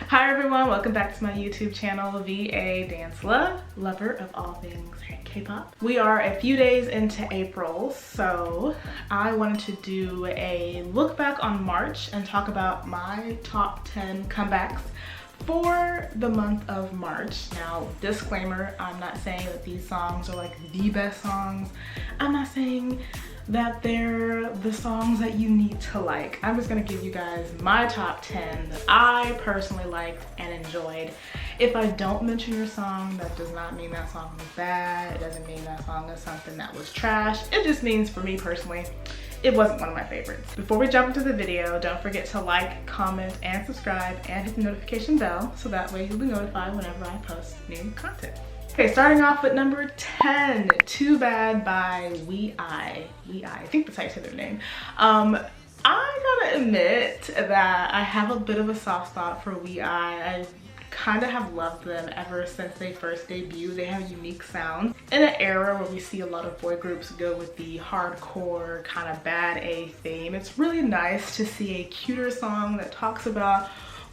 Hi everyone, welcome back to my YouTube channel, VA Dance Love, lover of all things K-pop. We are a few days into April, so I wanted to do a look back on March and talk about my top 10 comebacks for the month of March. Now, disclaimer, I'm not saying that these songs are like the best songs. I'm not saying that they're the songs that you need to like. I'm just gonna give you guys my top 10 that I personally liked and enjoyed. If I don't mention your song, that does not mean that song was bad. It doesn't mean that song is something that was trash. It just means for me personally, it wasn't one of my favorites. Before we jump into the video, don't forget to like, comment, and subscribe, and hit the notification bell so that way you'll be notified whenever I post new content. Okay, starting off with number 10, Too Bad by Wei. I think that's how you say their name. I gotta admit that I have a bit of a soft spot for Wei. I kind of have loved them ever since they first debuted. They have a unique sound. In an era where we see a lot of boy groups go with the hardcore kind of Bad-A theme, it's really nice to see a cuter song that talks about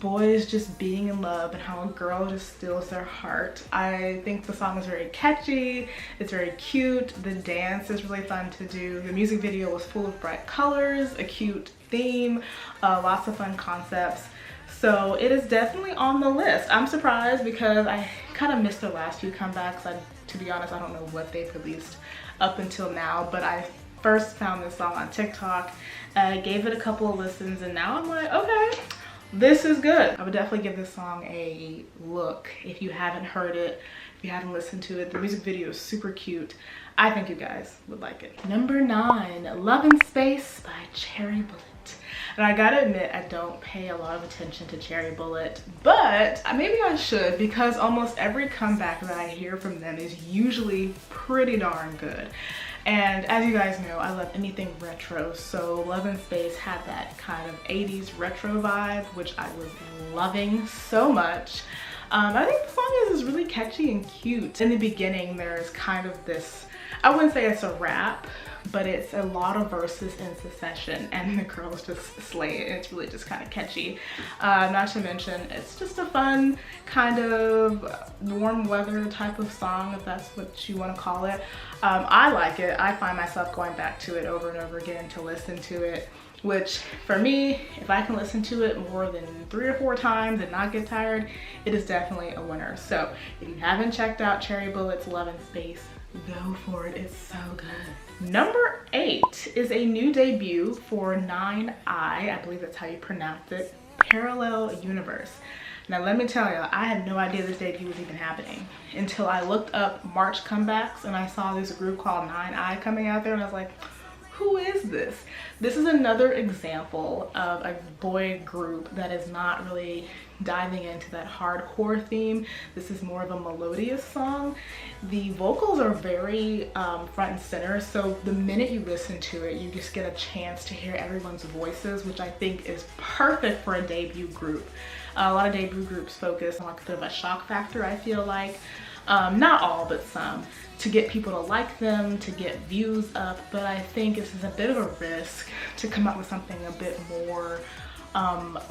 boys just being in love and how a girl just steals their heart. I think the song is very catchy, it's very cute, the dance is really fun to do, the music video was full of bright colors, a cute theme, lots of fun concepts. So it is definitely on the list. I'm surprised because I kind of missed their last few comebacks. To be honest, I don't know what they've released up until now, but I first found this song on TikTok, gave it a couple of listens, and now I'm like, okay, this is good. I would definitely give this song a look if you haven't heard it, if you haven't listened to it. The music video is super cute. I think you guys would like it. Number 9, Love in Space by Cherry Bullet. And I gotta admit, I don't pay a lot of attention to Cherry Bullet, but maybe I should, because almost every comeback that I hear from them is usually pretty darn good. And as you guys know, I love anything retro, so Love in Space had that kind of 80s retro vibe, which I was loving so much. I think the song is really catchy and cute. In the beginning, there's kind of this, I wouldn't say it's a rap, but it's a lot of verses in succession, and the girls just slay it. It's really just kind of catchy. Not to mention, it's just a fun kind of warm weather type of song, if that's what you want to call it. I like it. I find myself going back to it over and over again to listen to it, which for me, if I can listen to it more than 3 or 4 times and not get tired, it is definitely a winner. So if you haven't checked out Cherry Bullet's Love in Space, go for it, it's so good. Number 8 is a new debut for 9i, I believe that's how you pronounce it, Parallel Universe. Now let me tell you, I had no idea this debut was even happening until I looked up March comebacks and I saw this group called 9i coming out there, and I was like, who is this? This is another example of a boy group that is not really diving into that hardcore theme. This is more of a melodious song. The vocals are very front and center, so the minute you listen to it, you just get a chance to hear everyone's voices, which I think is perfect for a debut group. A lot of debut groups focus on like a bit of a shock factor, I feel like. Not all, but some, to get people to like them, to get views up, but I think this is a bit of a risk to come up with something a bit more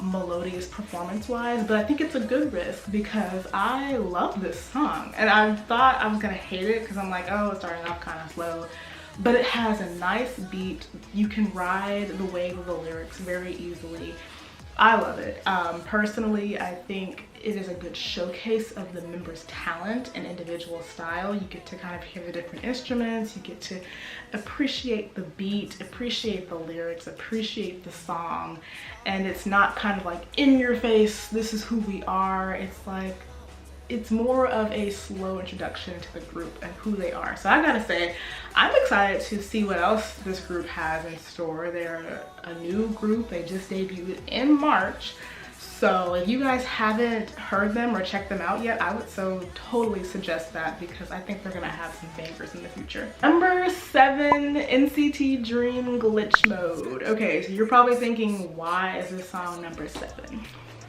melodious performance-wise, but I think it's a good risk because I love this song, and I thought I was gonna hate it because I'm like, oh, it's starting off kind of slow, but it has a nice beat. You can ride the wave of the lyrics very easily. I love it. Personally, I think it is a good showcase of the members' talent and individual style. You get to kind of hear the different instruments, you get to appreciate the beat, appreciate the lyrics, appreciate the song, and it's not kind of like in your face, this is who we are. It's like, it's more of a slow introduction to the group and who they are. So I gotta say, I'm excited to see what else this group has in store. They're a new group, they just debuted in March. So if you guys haven't heard them or checked them out yet, I would so totally suggest that because I think they're gonna have some bangers in the future. Number 7, NCT Dream Glitch Mode. Okay, so you're probably thinking, why is this song number 7?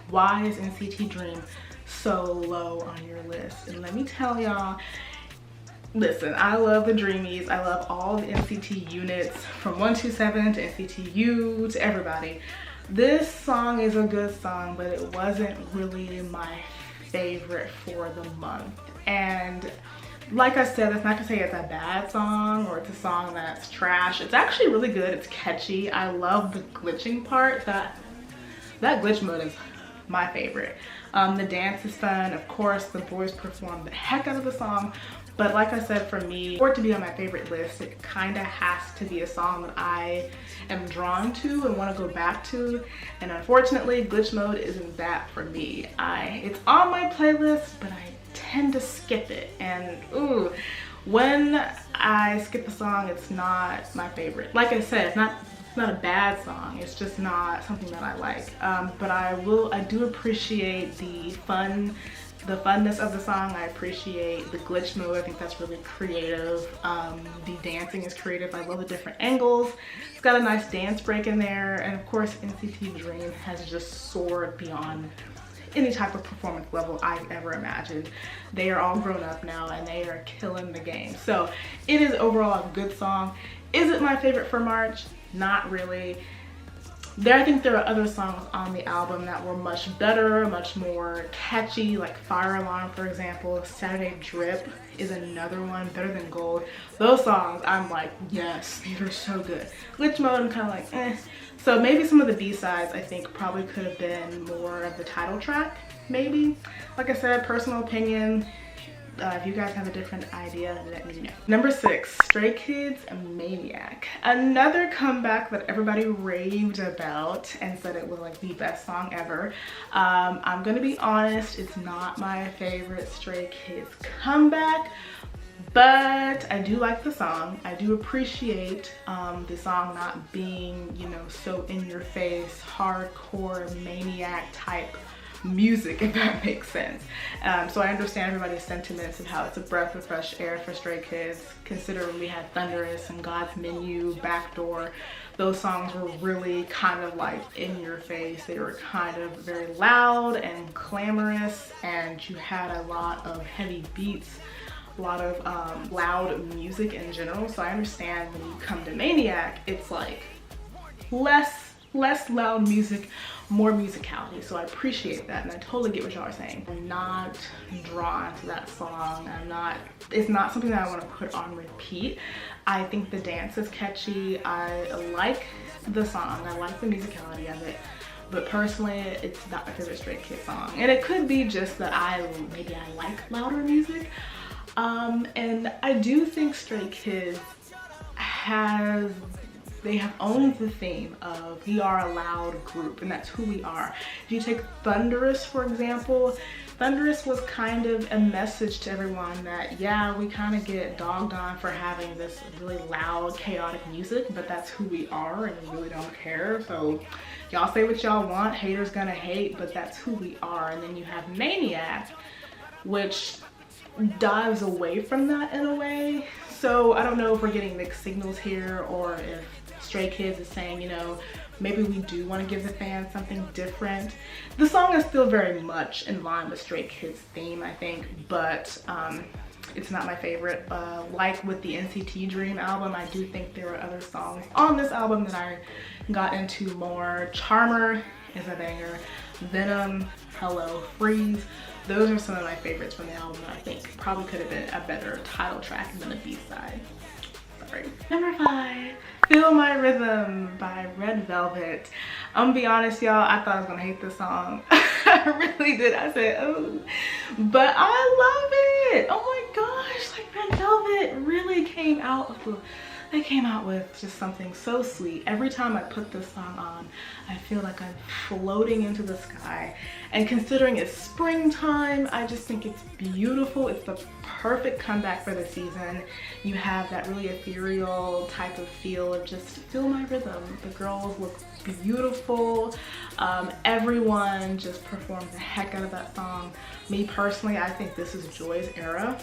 Why is NCT Dream so low on your list? And let me tell y'all, listen, I love the Dreamies. I love all the NCT units from 127 to NCT U to everybody. This song is a good song, but it wasn't really my favorite for the month. And like I said, that's not to say it's a bad song or it's a song that's trash. It's actually really good. It's catchy. I love the glitching part. That glitch mode is my favorite. The dance is fun. Of course, the boys perform the heck out of the song. But like I said, for me, for it to be on my favorite list, it kind of has to be a song that I am drawn to and want to go back to. And unfortunately, glitch mode isn't that for me. It's on my playlist, but I tend to skip it. And ooh, when I skip a song, it's not my favorite. Like I said, it's not a bad song, it's just not something that I like. But I do appreciate the funness of the song. I appreciate the glitch mode. I think that's really creative. The dancing is creative. I love the different angles. It's got a nice dance break in there. And of course, NCT Dream has just soared beyond any type of performance level I've ever imagined. They are all grown up now and they are killing the game. So it is overall a good song. Is it my favorite for March? Not really. I think there are other songs on the album that were much better, much more catchy, like Fire Alarm, for example. Saturday Drip is another one, better than Gold. Those songs, I'm like, yes, these are so good. Glitch Mode, I'm kind of like, eh. So maybe some of the B-sides, I think, probably could have been more of the title track, maybe. Like I said, personal opinion. If you guys have a different idea, let me know. Number 6, Stray Kids and Maniac. Another comeback that everybody raved about and said it was like the best song ever. I'm gonna be honest, it's not my favorite Stray Kids comeback, but I do like the song. I do appreciate the song not being, you know, so in your face, hardcore, Maniac type music, if that makes sense. So I understand everybody's sentiments and how it's a breath of fresh air for Stray Kids, considering we had Thunderous and God's Menu, Backdoor. Those songs were really kind of like in your face. They were kind of very loud and clamorous, and you had a lot of heavy beats, a lot of loud music in general. So I understand when you come to Maniac, it's like less loud music, more musicality. So I appreciate that, and I totally get what y'all are saying. I'm not drawn to that song. It's not something that I want to put on repeat. I think the dance is catchy. I like the song. I like the musicality of it. But personally, it's not my favorite Stray Kids song. And it could be just that maybe I like louder music. And I do think Stray Kids they have owned the theme of we are a loud group, and that's who we are. If you take Thunderous, for example, Thunderous was kind of a message to everyone that, yeah, we kind of get dogged on for having this really loud, chaotic music, but that's who we are and we really don't care. So y'all say what y'all want, haters gonna hate, but that's who we are. And then you have Maniac, which dives away from that in a way. So I don't know if we're getting mixed signals here, or if Stray Kids is saying, you know, maybe we do want to give the fans something different. The song is still very much in line with Stray Kids' theme, I think, but it's not my favorite. Like with the NCT Dream album, I do think there were other songs on this album that I got into more. Charmer is a banger. Venom, Hello, Freeze. Those are some of my favorites from the album that I think probably could have been a better title track than a B-side. Sorry. Number 5, Feel My Rhythm by Red Velvet. I'm gonna be honest, y'all, I thought I was gonna hate this song. I really did. I said, oh, but I love it. Oh my gosh, like Red Velvet really came out with just something so sweet. Every time I put this song on, I feel like I'm floating into the sky. And considering it's springtime, I just think it's beautiful. It's the perfect comeback for the season. You have that really ethereal type of feel of just feel my rhythm. The girls look beautiful. Everyone just performed the heck out of that song. Me personally, I think this is Joy's era.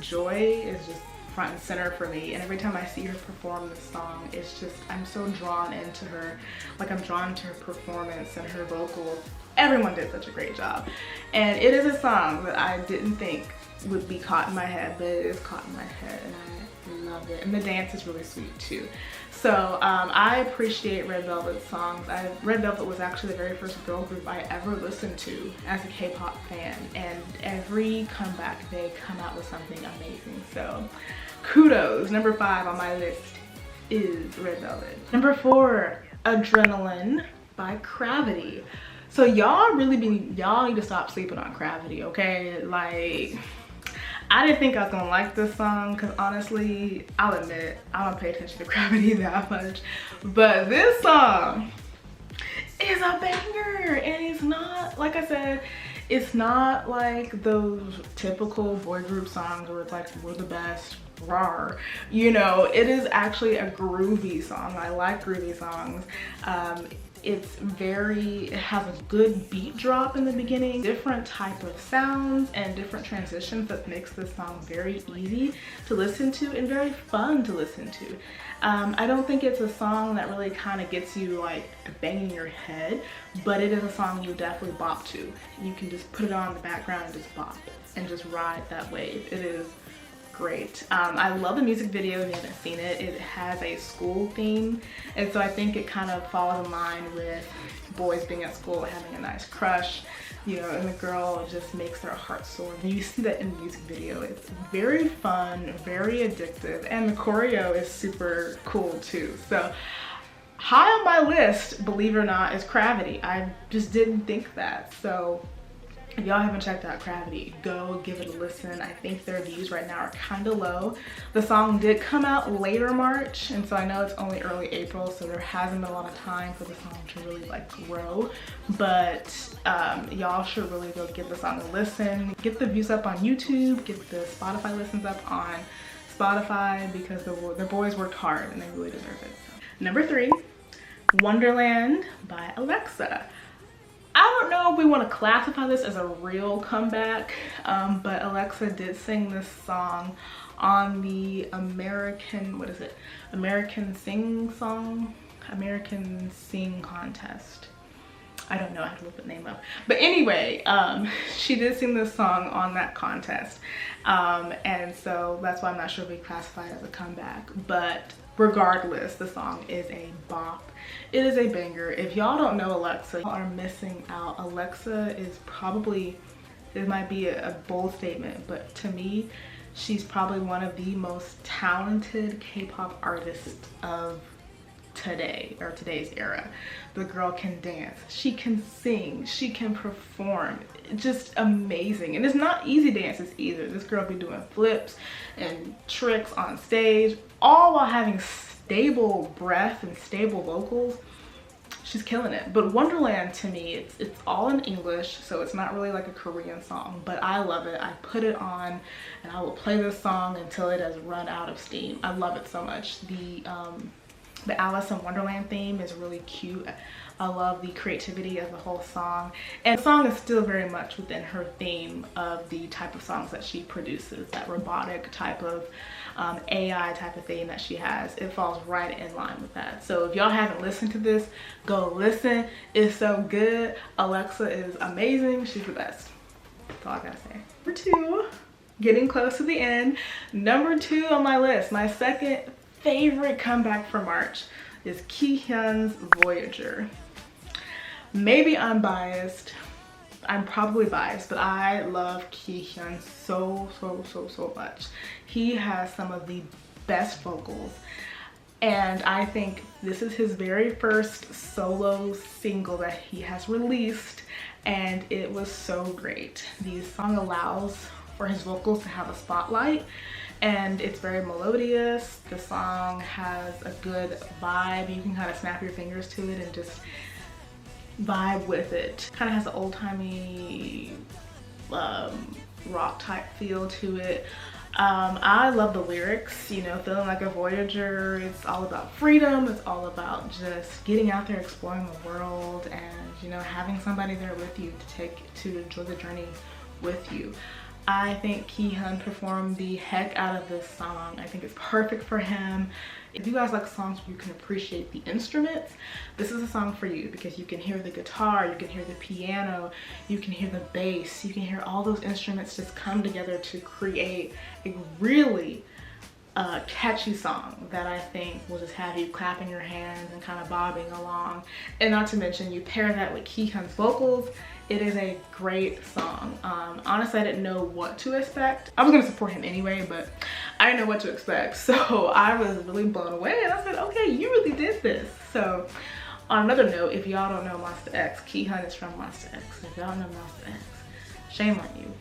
Joy is just front and center for me, and every time I see her perform this song, it's just, I'm so drawn into her. Like, I'm drawn to her performance and her vocals. Everyone did such a great job, and it is a song that I didn't think would be caught in my head, but it is caught in my head, and I love it. And the dance is really sweet too. So I appreciate Red Velvet's songs. Red Velvet was actually the very first girl group I ever listened to as a K-pop fan, and every comeback they come out with something amazing. So kudos. Number 5 on my list is Red Velvet. Number 4, Adrenaline by Cravity. So y'all need to stop sleeping on Cravity, okay? Like, I didn't think I was gonna like this song because honestly, I'll admit, I don't pay attention to Gravity that much. But this song is a banger, and it's not, like I said, it's not like those typical boy group songs where it's like, we're the best, rawr. You know, it is actually a groovy song. I like groovy songs. It has a good beat drop in the beginning, different type of sounds and different transitions that makes this song very easy to listen to and very fun to listen to. I don't think it's a song that really kind of gets you like banging your head, but it is a song you definitely bop to. You can just put it on in the background and just bop and just ride that wave. It is great. I love the music video. If you haven't seen it, it has a school theme, and so I think it kind of falls in line with boys being at school having a nice crush, you know, and the girl just makes their heart soar. And you see that in the music video. It's very fun, very addictive, and the choreo is super cool too. So high on my list, believe it or not, is Cravity. I just didn't think that. So if y'all haven't checked out Cravity, go give it a listen. I think their views right now are kind of low. The song did come out later March, and so I know it's only early April, so there hasn't been a lot of time for the song to really like grow. But y'all should really go give the song a listen. Get the views up on YouTube, get the Spotify listens up on Spotify, because the boys worked hard and they really deserve it. So. Number 3, Wonderland by Alexa. I don't know if we want to classify this as a real comeback, but Alexa did sing this song on the American Sing contest. I don't know, I have to look the name up. But anyway, she did sing this song on that contest. And so that's why I'm not sure if we classify it as a comeback. But regardless, the song is a bop. It is a banger. If y'all don't know Alexa, y'all are missing out. Alexa is probably, it might be a bold statement, but to me, she's probably one of the most talented K-pop artists of today, or today's era. The girl can dance, she can sing, she can perform. Just amazing. And it's not easy dances either. This girl be doing flips and tricks on stage, all while having stable breath and stable vocals. She's killing it. But Wonderland, to me, it's all in English, so it's not really like a Korean song, but I love it. I put it on and I will play this song until it has run out of steam. I love it so much. The Alice in Wonderland theme is really cute. I love the creativity of the whole song. And the song is still very much within her theme of the type of songs that she produces, that robotic type of AI type of theme that she has. It falls right in line with that. So if y'all haven't listened to this, go listen. It's so good. Alexa is amazing. She's the best. That's all I gotta say. Number 2, getting close to the end. Number 2 on my list, my second favorite comeback for March, is Kihyun's Voyager. Maybe I'm biased. I'm probably biased, but I love Kihyun so much. He has some of the best vocals, and I think this is his very first solo single that he has released, and it was so great. The song allows for his vocals to have a spotlight, and it's very melodious. The song has a good vibe. You can kind of snap your fingers to it and just vibe with it. Kind of has an old-timey rock type feel to it. I love the lyrics, you know, feeling like a Voyager. It's all about freedom. It's all about just getting out there, exploring the world, and, you know, having somebody there with you to enjoy the journey with you. I think Kihyun performed the heck out of this song. I think it's perfect for him. If you guys like songs where you can appreciate the instruments, this is a song for you, because you can hear the guitar, you can hear the piano, you can hear the bass, you can hear all those instruments just come together to create a really catchy song that I think will just have you clapping your hands and kind of bobbing along. And not to mention, you pair that with Kihyun's vocals, it is a great song. Honestly, I didn't know what to expect. I was gonna support him anyway, but I didn't know what to expect. So I was really blown away and I said, okay, you really did this. So on another note, if y'all don't know Monsta X, Kihyun is from Monsta X. If y'all know Monsta X, shame on you.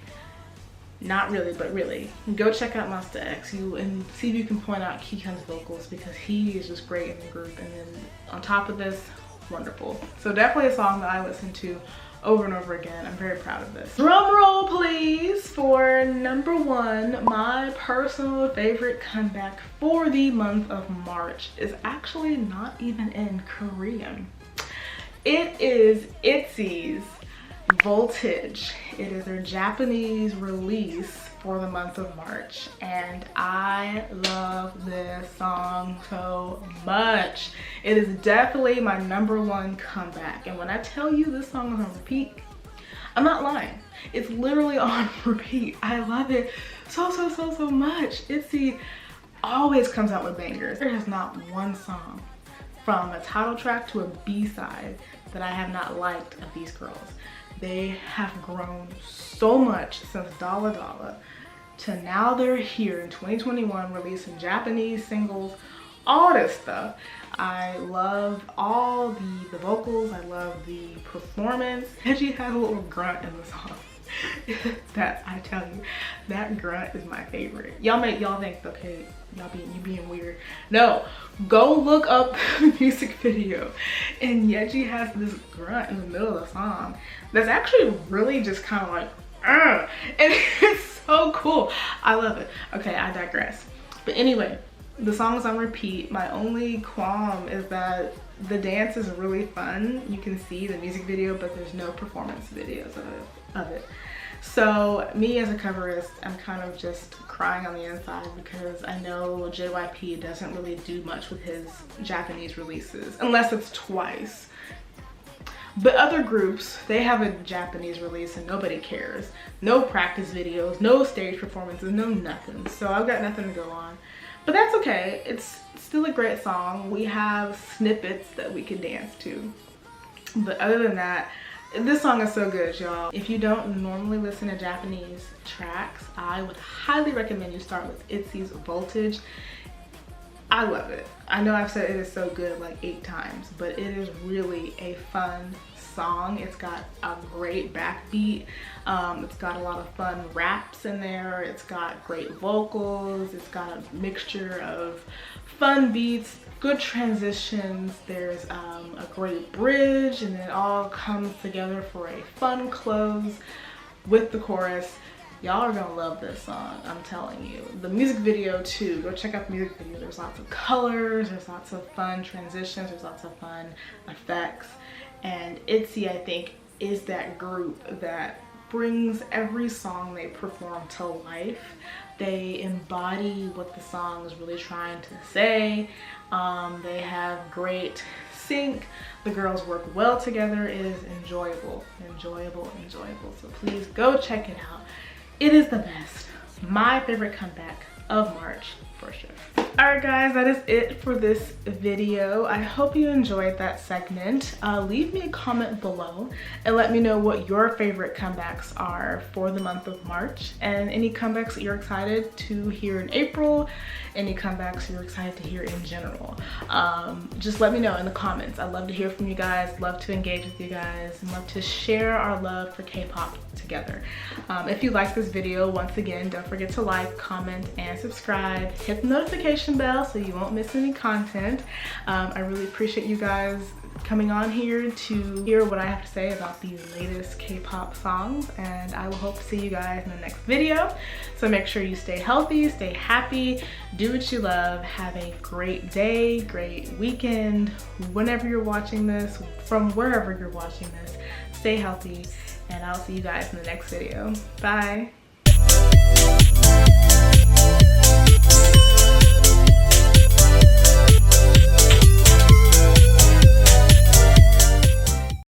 Not really, but really. Go check out Monsta X and see if you can point out Kihyun's vocals, because he is just great in the group. And then on top of this, wonderful. So definitely a song that I listen to over and over again. I'm very proud of this. Drum roll please for number 1. My personal favorite comeback for the month of March is actually not even in Korean. It is Itzy's Voltage. It is their Japanese release for the month of March, and I love this song so much. It is definitely my number 1 comeback, and when I tell you this song is on repeat, I'm not lying. It's literally on repeat. I love it so much. Itzy always comes out with bangers. There is not one song from a title track to a B-side that I have not liked of these girls. They have grown so much since Dalla Dalla to now they're here in 2021 releasing Japanese singles, all this stuff. I love all the vocals, I love the performance. She has a little grunt in the song. That, I tell you, that grunt is my favorite. Y'all think, okay, you being weird. No, go look up the music video, and Yeji has this grunt in the middle of the song that's actually really just kind of like, and it's so cool. I love it. Okay, I digress. But anyway, the song is on repeat. My only qualm is that the dance is really fun. You can see the music video, but there's no performance videos of it. So me as a coverist, I'm kind of just crying on the inside because I know JYP doesn't really do much with his Japanese releases, unless it's twice. But other groups, they have a Japanese release and nobody cares. No practice videos, no stage performances, no nothing. So I've got nothing to go on. But that's okay. It's still a great song. We have snippets that we can dance to. But other than that, this song is so good, y'all. If you don't normally listen to Japanese tracks, I would highly recommend you start with Itzy's Voltage. I love it. I know I've said it is so good like 8 times, but it is really a fun song. It's got a great backbeat. It's got a lot of fun raps in there. It's got great vocals. It's got a mixture of fun beats, good transitions. There's a great bridge, and it all comes together for a fun close with the chorus. Y'all are gonna love this song, I'm telling you. The music video too, go check out the music video. There's lots of colors, there's lots of fun transitions, there's lots of fun effects. And Itzy, I think, is that group that brings every song they perform to life. They embody what the song is really trying to say. They have great sync. The girls work well together. It is enjoyable. So please go check it out. It is the best. My favorite comeback of March for sure. Alright guys, that is it for this video. I hope you enjoyed that segment. Leave me a comment below and let me know what your favorite comebacks are for the month of March, and any comebacks that you're excited to hear in April, any comebacks you're excited to hear in general. Just let me know in the comments. I love to hear from you guys, love to engage with you guys, and love to share our love for K-pop together. If you like this video, once again, don't forget to like, comment, and subscribe. Hit the notification bell so you won't miss any content. I really appreciate you guys coming on here to hear what I have to say about these latest K-pop songs, and I will hope to see you guys in the next video. So make sure you stay healthy, stay happy, do what you love, have a great day, great weekend, whenever you're watching this, from wherever you're watching this. Stay healthy, and I'll see you guys in the next video. Bye.